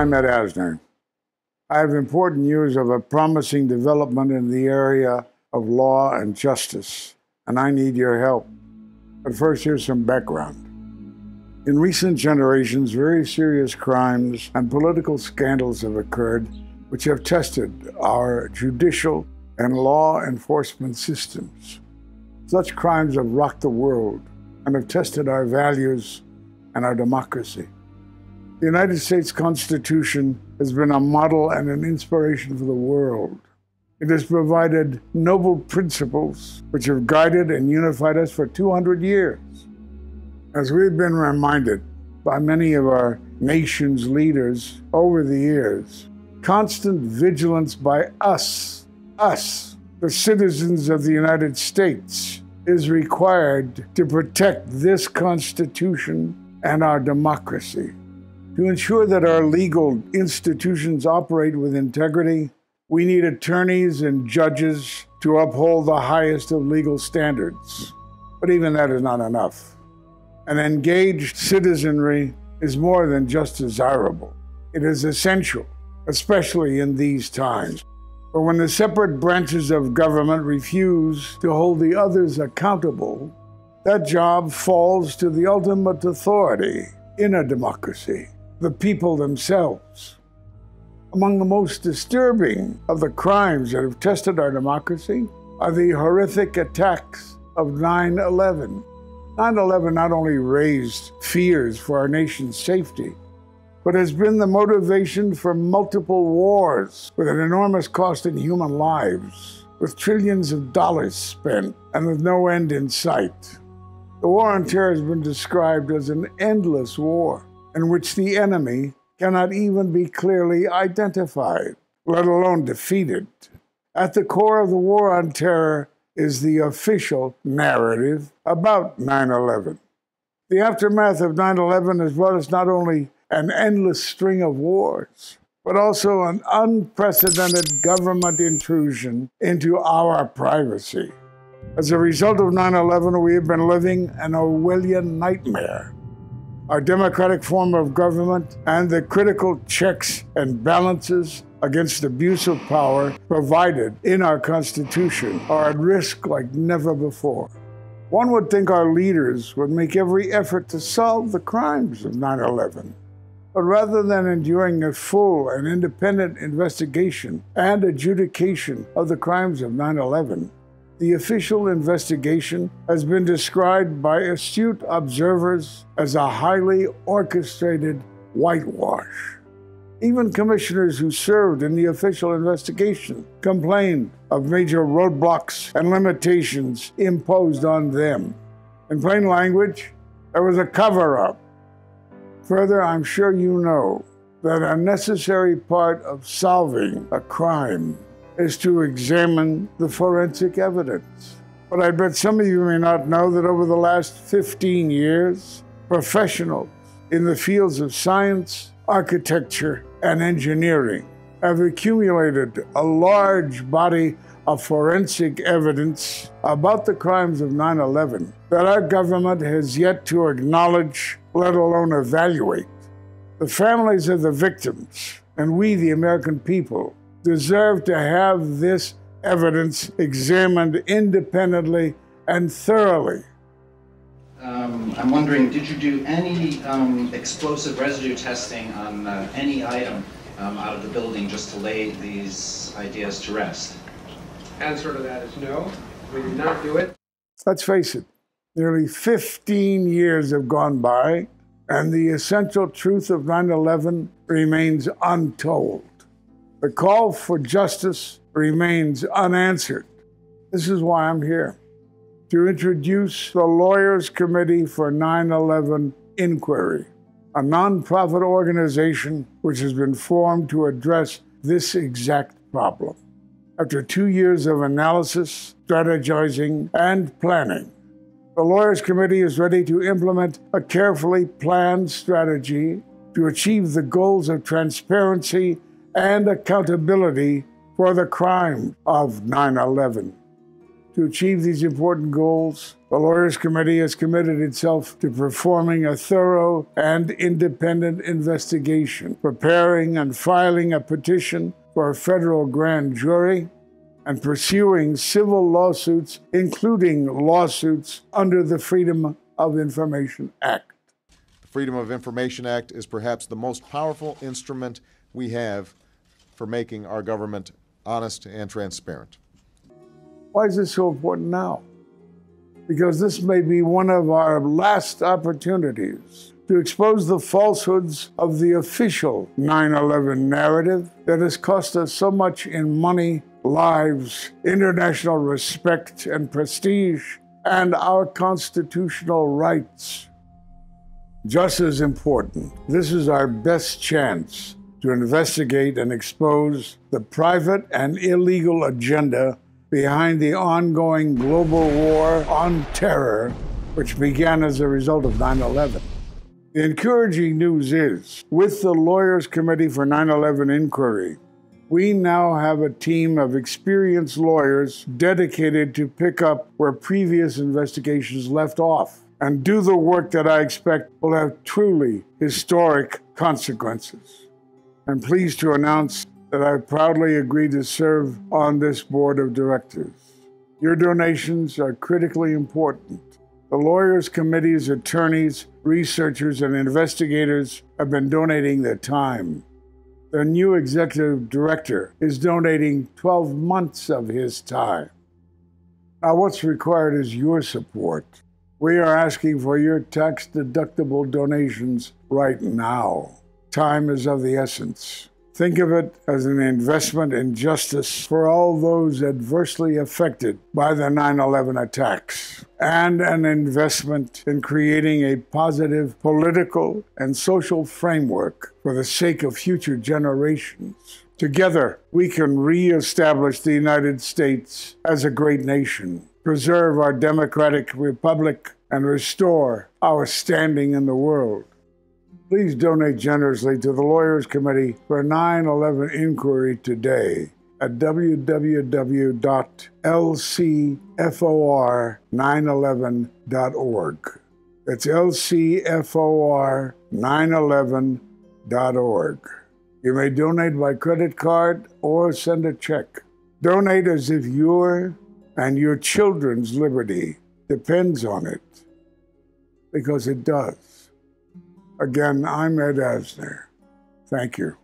I'm Ed Asner. I have important news of a promising development in the area of law and justice, and I need your help. But first, here's some background. In recent generations, very serious crimes and political scandals have occurred which have tested our judicial and law enforcement systems. Such crimes have rocked the world and have tested our values and our democracy. The United States Constitution has been a model and an inspiration for the world. It has provided noble principles which have guided and unified us for 200 years. As we've been reminded by many of our nation's leaders over the years, constant vigilance by us, the citizens of the United States, is required to protect this Constitution and our democracy. To ensure that our legal institutions operate with integrity, we need attorneys and judges to uphold the highest of legal standards. But even that is not enough. An engaged citizenry is more than just desirable. It is essential, especially in these times. But when the separate branches of government refuse to hold the others accountable, that job falls to the ultimate authority in a democracy, the people themselves. Among the most disturbing of the crimes that have tested our democracy are the horrific attacks of 9/11. 9/11 not only raised fears for our nation's safety, but has been the motivation for multiple wars with an enormous cost in human lives, with trillions of dollars spent and with no end in sight. The war on terror has been described as an endless war in which the enemy cannot even be clearly identified, let alone defeated. At the core of the war on terror is the official narrative about 9/11. The aftermath of 9/11 has brought us not only an endless string of wars, but also an unprecedented government intrusion into our privacy. As a result of 9/11, we have been living an Orwellian nightmare. Our democratic form of government and the critical checks and balances against abuse of power provided in our Constitution are at risk like never before. One would think our leaders would make every effort to solve the crimes of 9/11. But rather than enduring a full and independent investigation and adjudication of the crimes of 9/11, the official investigation has been described by astute observers as a highly orchestrated whitewash. Even commissioners who served in the official investigation complained of major roadblocks and limitations imposed on them. In plain language, there was a cover-up. Further, I'm sure you know that a necessary part of solving a crime is to examine the forensic evidence. But I bet some of you may not know that over the last 15 years, professionals in the fields of science, architecture, and engineering have accumulated a large body of forensic evidence about the crimes of 9/11 that our government has yet to acknowledge, let alone evaluate. The families of the victims, and we, the American people, deserve to have this evidence examined independently and thoroughly. I'm wondering, did you do any explosive residue testing on any item out of the building just to lay these ideas to rest? Answer to that is no, we did not do it. Let's face it, nearly 15 years have gone by, and the essential truth of 9/11 remains untold. The call for justice remains unanswered. This is why I'm here, to introduce the Lawyers Committee for 9/11 Inquiry, a nonprofit organization which has been formed to address this exact problem. After 2 years of analysis, strategizing, and planning, the Lawyers Committee is ready to implement a carefully planned strategy to achieve the goals of transparency and accountability for the crime of 9/11. To achieve these important goals, the Lawyers Committee has committed itself to performing a thorough and independent investigation, preparing and filing a petition for a federal grand jury, and pursuing civil lawsuits, including lawsuits under the Freedom of Information Act. The Freedom of Information Act is perhaps the most powerful instrument we have for making our government honest and transparent. Why is this so important now? Because this may be one of our last opportunities to expose the falsehoods of the official 9/11 narrative that has cost us so much in money, lives, international respect and prestige, and our constitutional rights. Just as important, this is our best chance to investigate and expose the private and illegal agenda behind the ongoing global war on terror, which began as a result of 9/11. The encouraging news is, with the Lawyers Committee for 9/11 Inquiry, we now have a team of experienced lawyers dedicated to pick up where previous investigations left off and do the work that I expect will have truly historic consequences. I'm pleased to announce that I proudly agreed to serve on this board of directors. Your donations are critically important. The Lawyers Committee's attorneys, researchers, and investigators have been donating their time. The new executive director is donating 12 months of his time. Now, what's required is your support. We are asking for your tax-deductible donations right now. Time is of the essence. Think of it as an investment in justice for all those adversely affected by the 9/11 attacks, and an investment in creating a positive political and social framework for the sake of future generations. Together, we can reestablish the United States as a great nation, preserve our democratic republic, and restore our standing in the world. Please donate generously to the Lawyers Committee for 9/11 Inquiry today at www.lcfor911.org. That's lcfor911.org. You may donate by credit card or send a check. Donate as if your and your children's liberty depends on it, because it does. Again, I'm Ed Asner. Thank you.